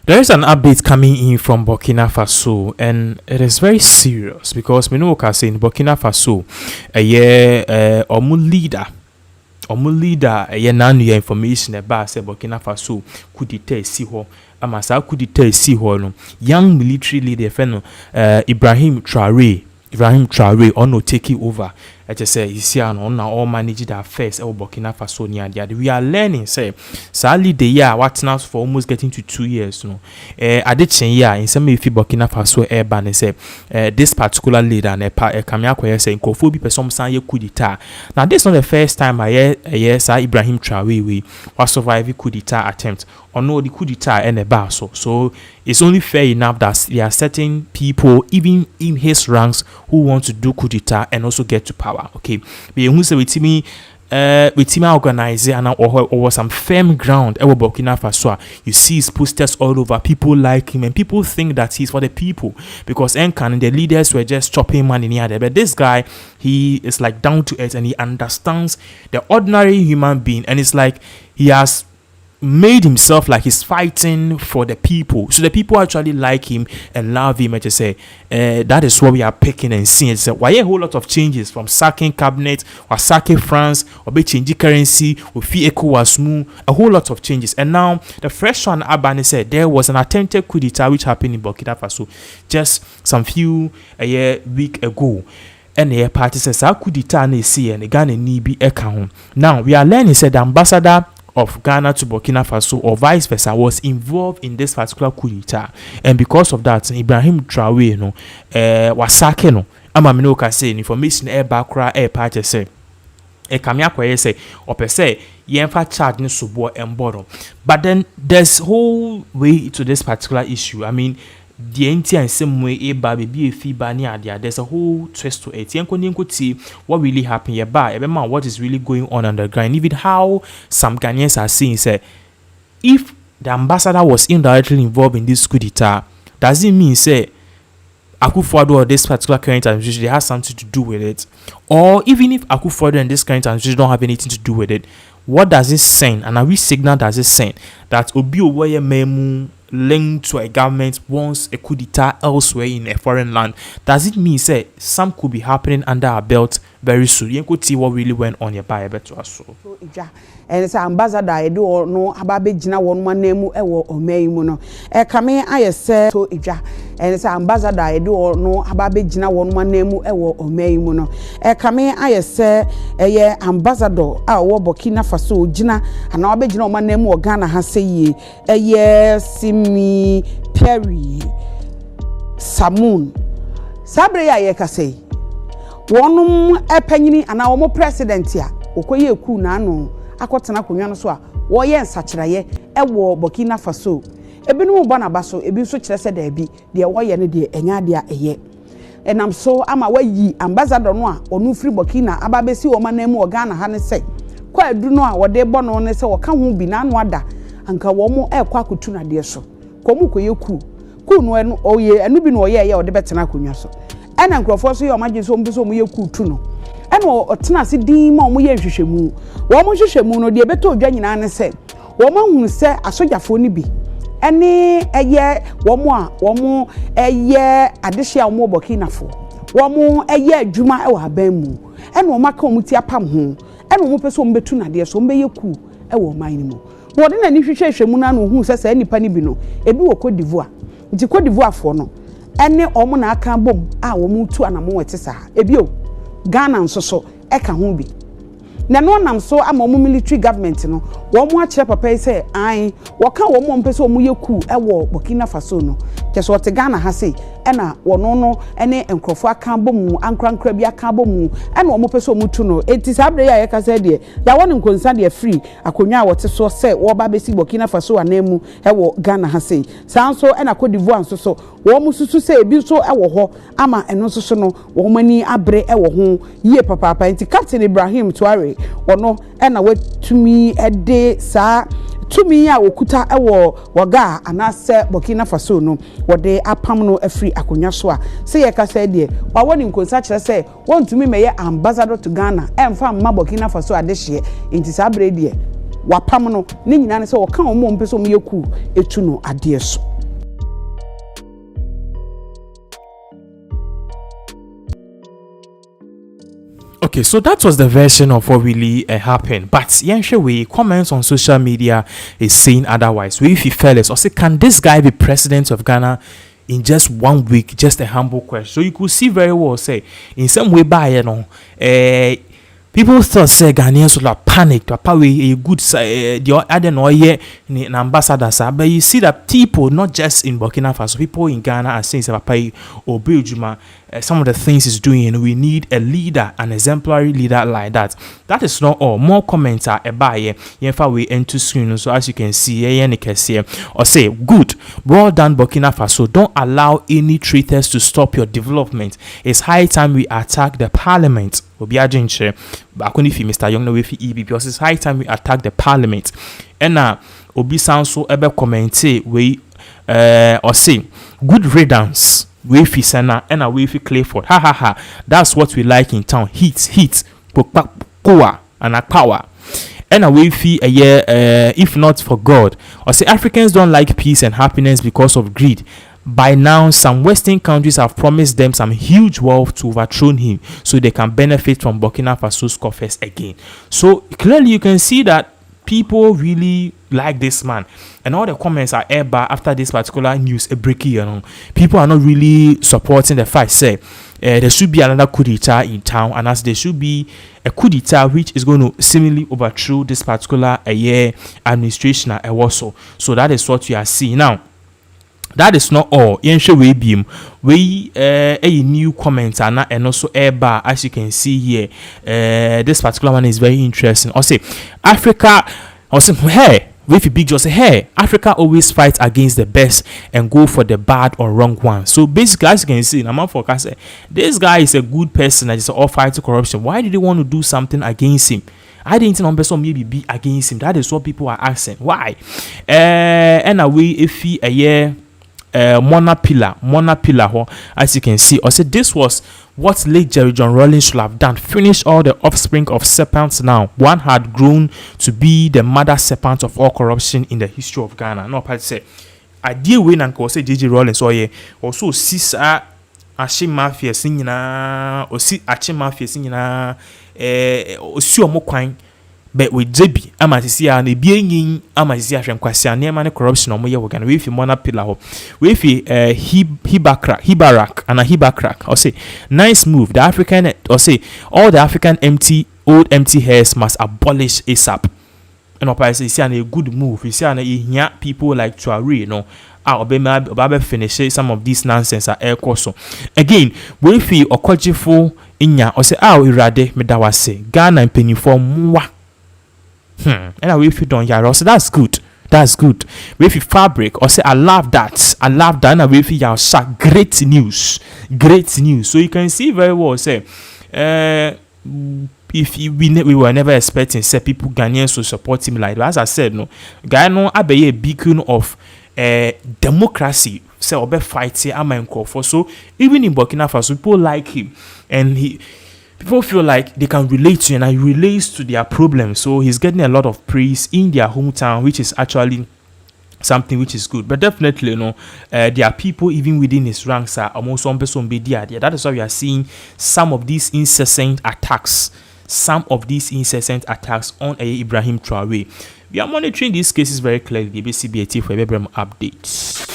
There is an update coming in from Burkina Faso, and it is very serious because we know what I say in Burkina Faso, omu leader, nanu information about say Burkina Faso coup d'etat si ho, amasa coup d'etat si ho no, young military leader feno, Ibrahim Traoré ono taking over. I just say you on now all manage the affairs of Burkina Faso near we are learning say sadly the year what now for almost getting to 2 years I did change in some if Burkina Faso ban say this particular leader and Kamia say Kofobi person say coup d'etat. Now this is not the first time I hear Ibrahim Traoré was survive coup d'etat attempt or no the coup d'etat and a bar so it's only fair enough that there are certain people even in his ranks who want to do coup d'etat and also get to power. Okay, but you say with me organize and or some firm ground over Burkina Faso. You see his posters all over, people like him and people think that he's for the people because Enkan and the leaders were just chopping money near there. But this guy, he is like down to earth and he understands the ordinary human being, and it's like he has made himself like he's fighting for the people, so the people actually like him and love him. I just say that is what we are picking and seeing. So why a whole lot of changes from sacking cabinet or sacking France or be changing currency or fee echo was smooth, a whole lot of changes. And now the fresh one Abani said there was an attempted coup d'etat which happened in Burkina Faso just some few week ago. And the party says I coup d'etat na see and the Ghana need be account. Now we are learning said the ambassador of Ghana to Burkina Faso or vice versa was involved in this particular coup d'etat, and because of that Ibrahim Traoré was sacked amamino ka say information background party say kamia kwaye say or per se yenfa charge ni subo emboro. But then there's whole way to this particular issue. I mean the entire same way baby there's a whole twist to it. See what really happened here, but what is really going on underground, even how some Ghanaians are saying say if the ambassador was indirectly involved in this coup d'etat, does it mean say Akuffo or this particular current administration they have something to do with it? Or even if Akuffo and this current administration don't have anything to do with it, what does it send and which signal does it send that Obi Owoye Memu linked to a government wants a coup d'etat elsewhere in a foreign land? Does it mean say some could be happening under our belt very soon? You could see what really went on your by to us. And it's ambassador I do or no ababe jina one man name or meimuno. Kame I say so ija. And it's ambassador I do or no ababe jina one man name or meimuno. Kame I say a ambassador our Burkina Faso jina and I'll be jina man name or Ghana has say ye a year Simi Perry Samoon Sabre Ayeka say one penny and our president here. Okoye ku na no akotena konwa no so a wo ye nsakiraye ewo Burkina Faso ebinu bo na baso ebi so kire se da bi de wo ye ne de enya de a eye enam so ama wayi ambassador no a onu free Burkina ababesi wo manam wo Ghana ha ne se kwa adu no a wo de bo no ne se wo ka ho bi na no ada anka wo mo ekwa akutu na de so komu koye ku no enu oye enu bi no wo ye wo de betena konwa so ena nkrofo so ye o magye so mbi so mo ye ku tu no eno otena se din ma omo ye hwehwemu wo mo hwehwemu no de beto odwa nyina ne se wo ma hu se asojafo ni bi ene eye wo mo eye adehia wo Burkina fo wo mo eye adwuma e wa ban mu ene wo maka omuti apam ho ene wo pese wo betu na de so wo ye ku e wo man ni mu wo de na ni hwehwemu na no hu se se nipa ni bi no ebi wo Cote d'Ivoire nti Cote d'Ivoire fo no ene omo na aka bom a wo mu tu anamo wete sa ebi o Ghana nso eka ho bi na no nam so ama mo military government no wo mo akire papa say an wo ka wo mo mpese wo mo yeku e wo Burkina Faso no keso wote Ghana ha sei ena wo no ene enkrofo aka bom ankrankra bi aka bom ena wo mo pese wo mutu no enti sabre ya ka say de ya won nkonsa de free akonwa a wote so say wo ba besi Burkina Faso anemu e wo Ghana ha sei sanso ena Cote d'Ivoire nso so wo mo susu say ebi so e wo ho ama eno nso so no wo mani abre e wo ho ye papa enti Captain Ibrahim Traoré wono ena watumi ede sa tumi a okuta ewo waga anase Burkina Faso no wode apam no afri akonya so a se ye ka say de wa woni nkonsa kire say wontumi meye ambassador to Ghana emfa ma Burkina Faso adehye enti sabre de wapam no ne nyina ne se wo ka wo mo mpese wo yeku etu no ade so Okay, so that was the version of what really happened. But we comments on social media is saying otherwise. We if you fellas or say, can this guy be president of Ghana in just 1 week? Just a humble question. So you could see very well say in some way by people thought say Ghanaians would have panicked. Probably a good the other no here an ambassador, but you see that people not just in Burkina Faso, people in Ghana are saying Papa Obejuma. Some of the things he's doing, and we need a leader, an exemplary leader like that. That is not all. More comments are about here. We into screen, so as you can see, or say, good, well done, Burkina Faso. Don't allow any traitors to stop your development. It's high time we attack the parliament. Back when if Mr. Young no if EB, because it's high time we attack the parliament. And now, Obi sound so ever comment we or say, good riddance. Wavy Senna and a wavy Clifford. Ha ha ha. That's what we like in town. Heat, power and a power. And a wavy a year, if not for God. Or say Africans don't like peace and happiness because of greed. By now, some Western countries have promised them some huge wealth to overthrow him so they can benefit from Burkina Faso's coffers again. So clearly you can see that people really like this man, and all the comments are aired after this particular news a breaking. People are not really supporting the fact say there should be another coup d'etat in town, and as there should be a coup d'etat which is going to seemingly overthrow this particular administration also. So that is what you are seeing now. That is not all. We a new comment and also airbar, as you can see here. This particular one is very interesting. I say Africa. I say hey. With a big just say, hey, Africa always fights against the best and go for the bad or wrong one. So basically, as you can see, I'm forecast this guy is a good person that is all fighting corruption. Why did they want to do something against him? I didn't know person maybe be against him. That is what people are asking. Why? And away if he a year. Mona pillar, as you can see, or say this was what late Jerry John Rawlings should have done. Finish all the offspring of serpents now. One had grown to be the mother serpent of all corruption in the history of Ghana. No, I say, I deal with and say JJ Rawlings, or yeah, also Sisa Ashi Mafia singing, or see Achi Mafia singing, or sure more quine. But with JB, I'm at see and a being I'm at see from Quasia near money corruption or more work and with Mona Pillar with Hibarak and a Hibakrak or say nice move. The African or say all the African empty hairs must abolish ASAP. And I say a good move. You see, and people like Traore, I'll finish some of this nonsense at air course. Again, we feel Okojifo inya or say irade medawase Ghana and penny for mwa. And I will fit on Yaro, so that's good. That's good. With fabric, or say I love that. And I will fit your shot. Great news. So you can see very well. Say, if we were never expecting say people Ghanaians to support him like that. As I said, no, Ghana be a beacon of democracy. Say obe fight for. So even in Burkina Faso, people like him, and people feel like they can relate to him and he relates to their problems. So he's getting a lot of praise in their hometown, which is actually something which is good. But definitely, there are people even within his ranks are almost on person be there. That is why we are seeing some of these incessant attacks on Ibrahim Traore. We are monitoring these cases very clearly. The BCBAT for every updates.